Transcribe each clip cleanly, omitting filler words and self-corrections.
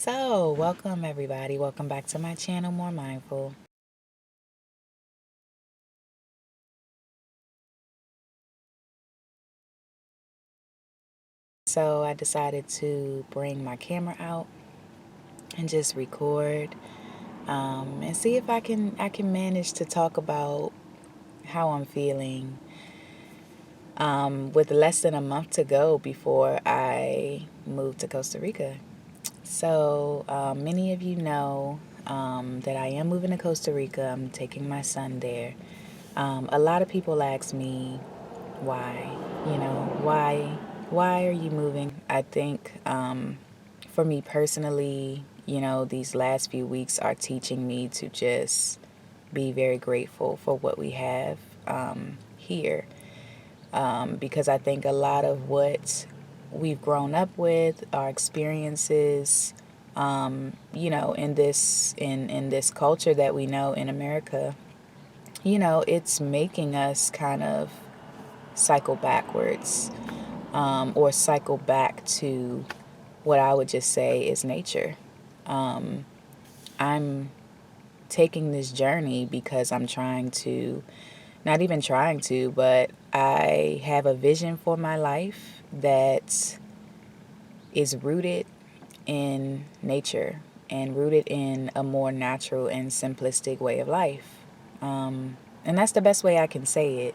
So, welcome everybody. Welcome back to my channel, More Mindful. So, I decided to bring my camera out and just record and see if I can manage to talk about how I'm feeling with less than a month to go before I move to Costa Rica. So, many of you know that I am moving to Costa Rica. I'm taking my son there. A lot of people ask me why, why are you moving? I think for me personally, these last few weeks are teaching me to just be very grateful for what we have here. Because I think a lot of what we've grown up with, our experiences, in this culture that we know in America, it's making us kind of cycle backwards, or cycle back to what I would just say is nature. I'm taking this journey because I'm trying to, not even trying to, but I have a vision for my life that is rooted in nature and rooted in a more natural and simplistic way of life. And that's the best way I can say it.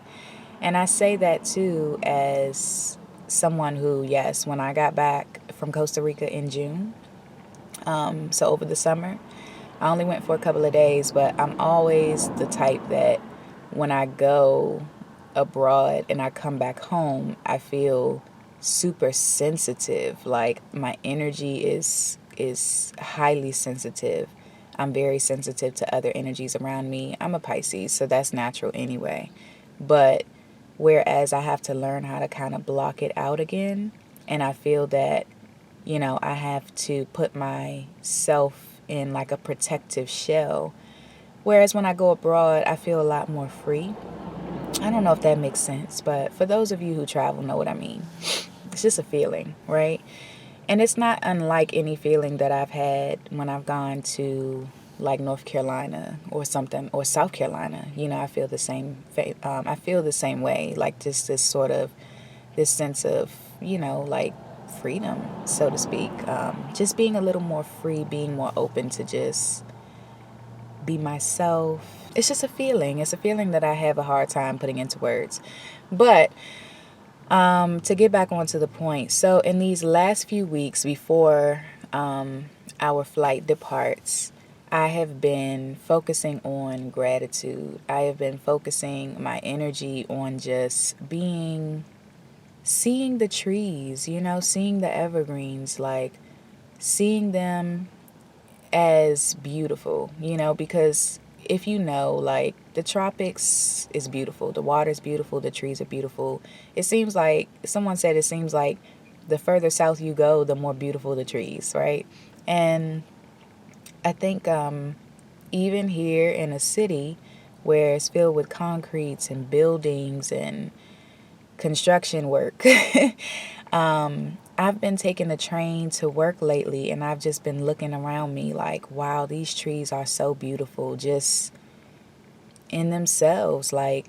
And I say that too as someone who, yes, when I got back from Costa Rica in June, so over the summer, I only went for a couple of days, but I'm always the type that when I go abroad and I come back home, I feel super sensitive. Like my energy is highly sensitive. I'm very sensitive to other energies around me. I'm a Pisces, so that's natural anyway. But whereas I have to learn how to kind of block it out again, and I feel that, I have to put myself in like a protective shell. Whereas when I go abroad, I feel a lot more free. I don't know if that makes sense, but for those of you who travel know what I mean. It's just a feeling, right? And it's not unlike any feeling that I've had when I've gone to like North Carolina or something, or South Carolina. I feel the same. I feel the same way. Like just this sort of this sense of like freedom, so to speak. Just being a little more free, being more open to just be myself. It's just a feeling. It's a feeling that I have a hard time putting into words. But to get back onto the point, so in these last few weeks before our flight departs, I have been focusing on gratitude. I have been focusing my energy on just seeing the trees, seeing the evergreens, like seeing them as beautiful, because if like the tropics is beautiful, the water's beautiful, the trees are beautiful. It seems like someone said it seems like the further south you go, the more beautiful the trees, right? And I think even here in a city where it's filled with concretes and buildings and construction work, I've been taking the train to work lately, and I've just been looking around me like, wow, these trees are so beautiful just in themselves. Like,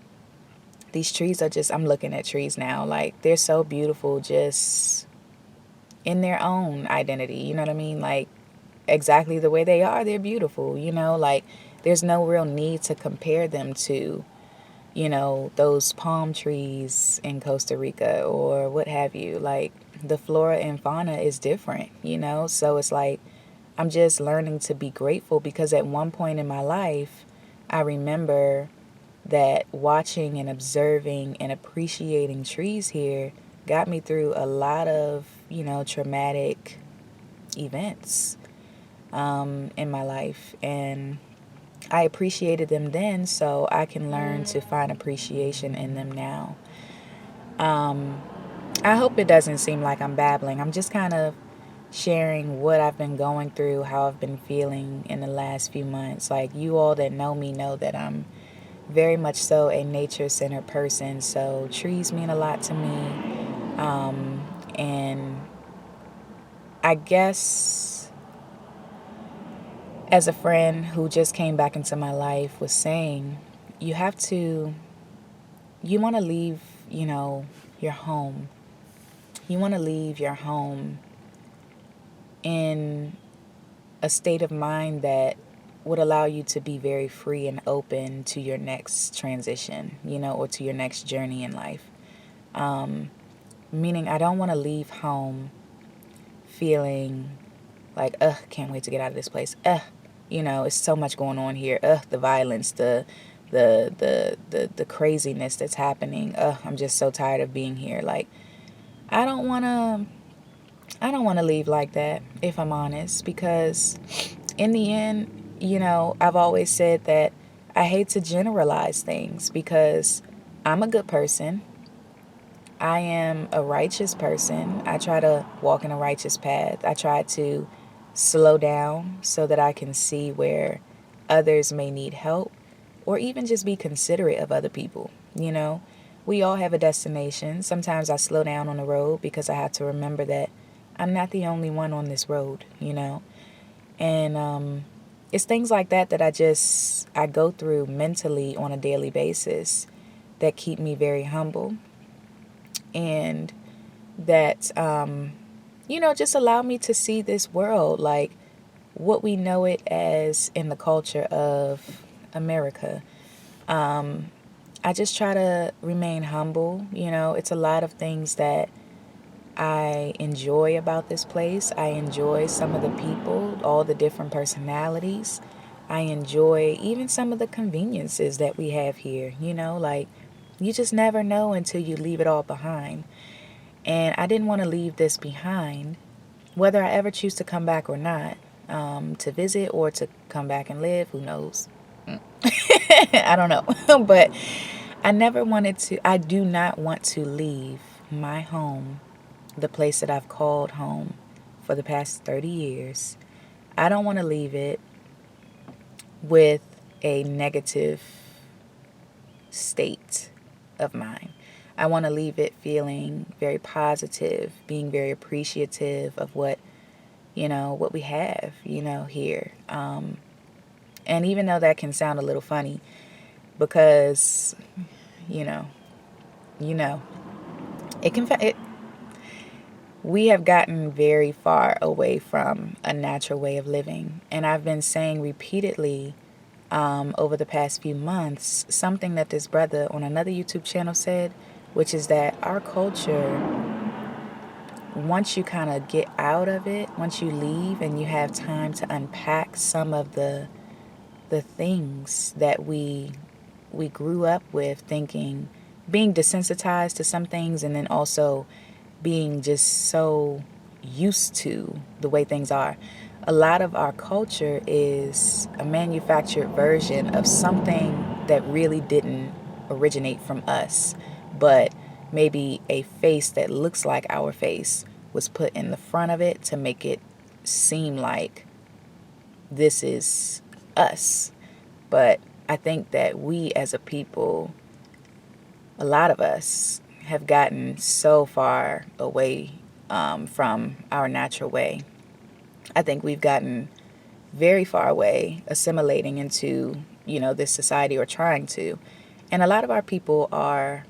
these trees are just, I'm looking at trees now, like, they're so beautiful just in their own identity. You know what I mean? Like, exactly the way they are, they're beautiful, like, there's no real need to compare them to those palm trees in Costa Rica or what have you. Like, the flora and fauna is different, So it's like I'm just learning to be grateful because at one point in my life, I remember that watching and observing and appreciating trees here got me through a lot of, traumatic events in my life. And I appreciated them then, so I can learn to find appreciation in them now. I hope it doesn't seem like I'm babbling. I'm just kind of sharing what I've been going through, how I've been feeling in the last few months. Like, you all that know me know that I'm very much so a nature-centered person, so trees mean a lot to me. And I guess as a friend who just came back into my life was saying, you have to, you want to leave, your home. You want to leave your home in a state of mind that would allow you to be very free and open to your next transition, or to your next journey in life. Meaning, I don't want to leave home feeling like, ugh, can't wait to get out of this place. It's so much going on here. The violence, the craziness that's happening. I'm just so tired of being here. Like, I don't want to I don't want to leave like that, if I'm honest, because in the end, I've always said that I hate to generalize things because I'm a good person. I am a righteous person. I try to walk in a righteous path. I try to slow down so that I can see where others may need help or even just be considerate of other people. We all have a destination. Sometimes I slow down on the road because I have to remember that I'm not the only one on this road. And it's things like that I go through mentally on a daily basis that keep me very humble and that, just allow me to see this world like what we know it as in the culture of America. I just try to remain humble. It's a lot of things that I enjoy about this place. I enjoy some of the people, all the different personalities. I enjoy even some of the conveniences that we have here. Like you just never know until you leave it all behind. And I didn't want to leave this behind, whether I ever choose to come back or not, to visit or to come back and live. Who knows? I don't know. But I do not want to leave my home, the place that I've called home for the past 30 years. I don't want to leave it with a negative state of mind. I want to leave it feeling very positive, being very appreciative of what we have, here. And even though that can sound a little funny because, you know, you know, it we have gotten very far away from a natural way of living. And I've been saying repeatedly over the past few months something that this brother on another YouTube channel said, which is that our culture, once you kind of get out of it, once you leave and you have time to unpack some of the things that we grew up with thinking, being desensitized to some things, and then also being just so used to the way things are. A lot of our culture is a manufactured version of something that really didn't originate from us, but maybe a face that looks like our face was put in the front of it to make it seem like this is us. But I think that we as a people, a lot of us, have gotten so far away from our natural way. I think we've gotten very far away assimilating into, this society, or trying to. And a lot of our people are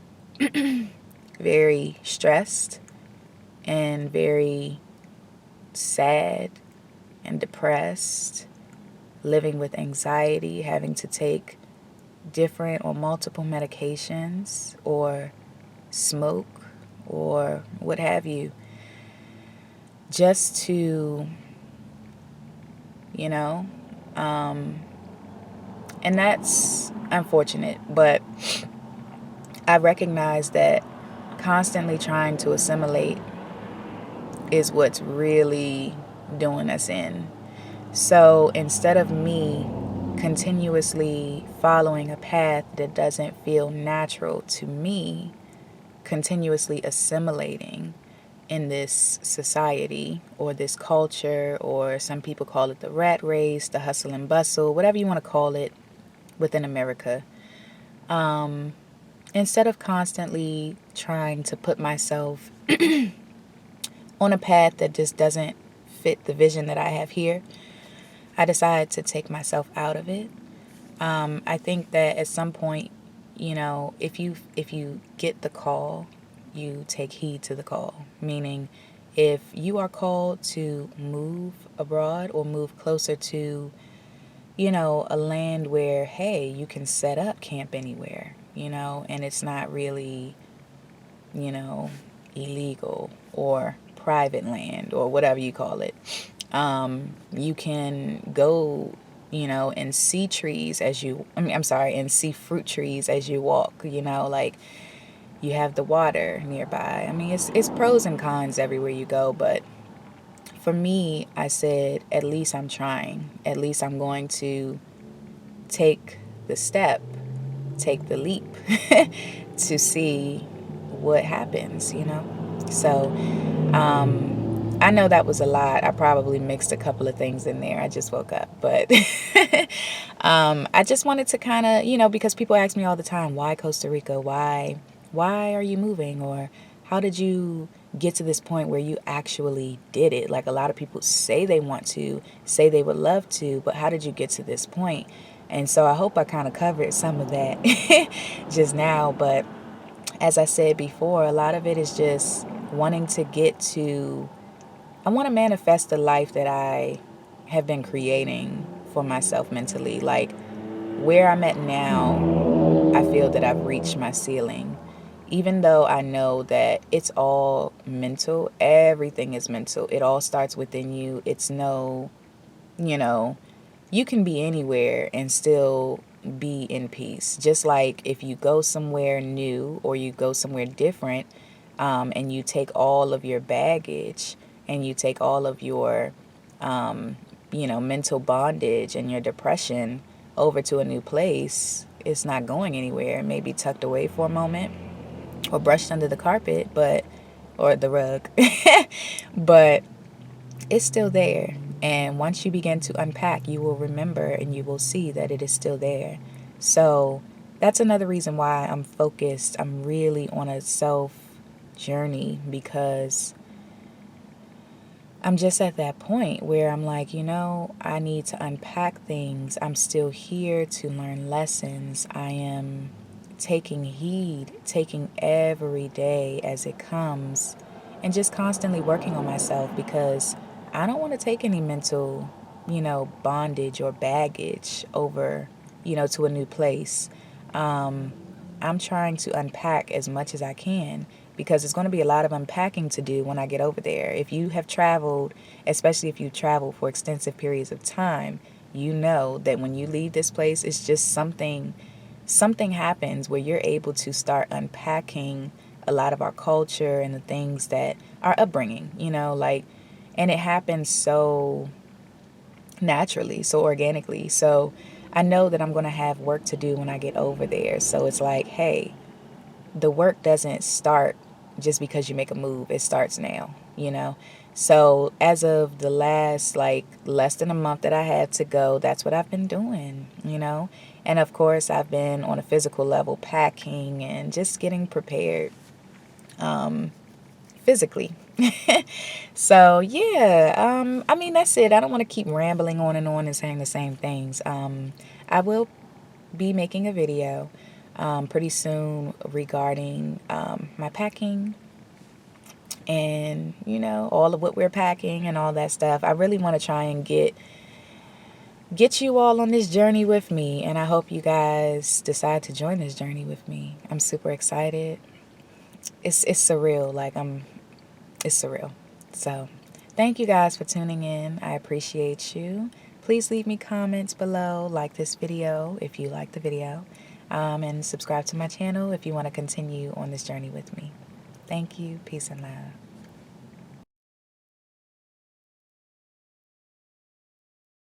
very stressed and very sad and depressed, living with anxiety, having to take different or multiple medications or smoke or what have you, just to, you know, and that's unfortunate, but I recognize that constantly trying to assimilate is what's really doing us in. So instead of me continuously following a path that doesn't feel natural to me, continuously assimilating in this society or this culture, or some people call it the rat race, the hustle and bustle, whatever you want to call it within America. Instead of constantly trying to put myself on a path that just doesn't fit the vision that I have here, I decided to take myself out of it. I think that at some point, if you get the call, you take heed to the call. Meaning, if you are called to move abroad or move closer to, a land where, hey, you can set up camp anywhere, and it's not really, you know, illegal or private land or whatever you call it. You can go, and see trees as you, I'm sorry, and see fruit trees as you walk, like you have the water nearby. I mean, it's pros and cons everywhere you go, but for me, I said, at least I'm trying. At least I'm going to take the step, take the leap to see what happens. So, I know that was a lot. I probably mixed a couple of things in there. I just woke up. But I just wanted to kind of, because people ask me all the time, why Costa Rica? Why are you moving? Or how did you get to this point where you actually did it? Like, a lot of people say they want to, say they would love to, but how did you get to this point? And so I hope I kind of covered some of that just now. But as I said before, a lot of it is just wanting to get to, I want to manifest the life that I have been creating for myself mentally. Like, where I'm at now, I feel that I've reached my ceiling. Even though I know that it's all mental, everything is mental. It all starts within you. It's no, you know, you can be anywhere and still be in peace. Just like if you go somewhere new or you go somewhere different, and you take all of your baggage and you take all of your, mental bondage and your depression over to a new place, it's not going anywhere. It may be tucked away for a moment or brushed under the carpet, or the rug, but it's still there. And once you begin to unpack, you will remember and you will see that it is still there. So that's another reason why I'm focused. I'm really on a self journey, because I'm just at that point where I'm like, I need to unpack things. I'm still here to learn lessons. I am taking heed, taking every day as it comes, and just constantly working on myself, because I don't want to take any mental, bondage or baggage over, to a new place. I'm trying to unpack as much as I can, because it's going to be a lot of unpacking to do when I get over there. If you have traveled, especially if you travel for extensive periods of time, you know that when you leave this place, it's just something happens where you're able to start unpacking a lot of our culture and the things that our upbringing, and it happens so naturally, so organically. So I know that I'm going to have work to do when I get over there. So it's like, hey, the work doesn't start just because you make a move. It starts now. So as of the last, less than a month that I had to go, that's what I've been doing. And of course, I've been on a physical level packing and just getting prepared, physically. So yeah, I mean, that's it. I don't want to keep rambling on and saying the same things. I will be making a video pretty soon regarding my packing and all of what we're packing and all that stuff. I really want to try and get you all on this journey with me, and I hope you guys decide to join this journey with me. I'm super excited. It's surreal. It's surreal. So thank you guys for tuning in. I appreciate you. Please leave me comments below, like this video if you like the video, and subscribe to my channel if you want to continue on this journey with me. Thank you. Peace and love.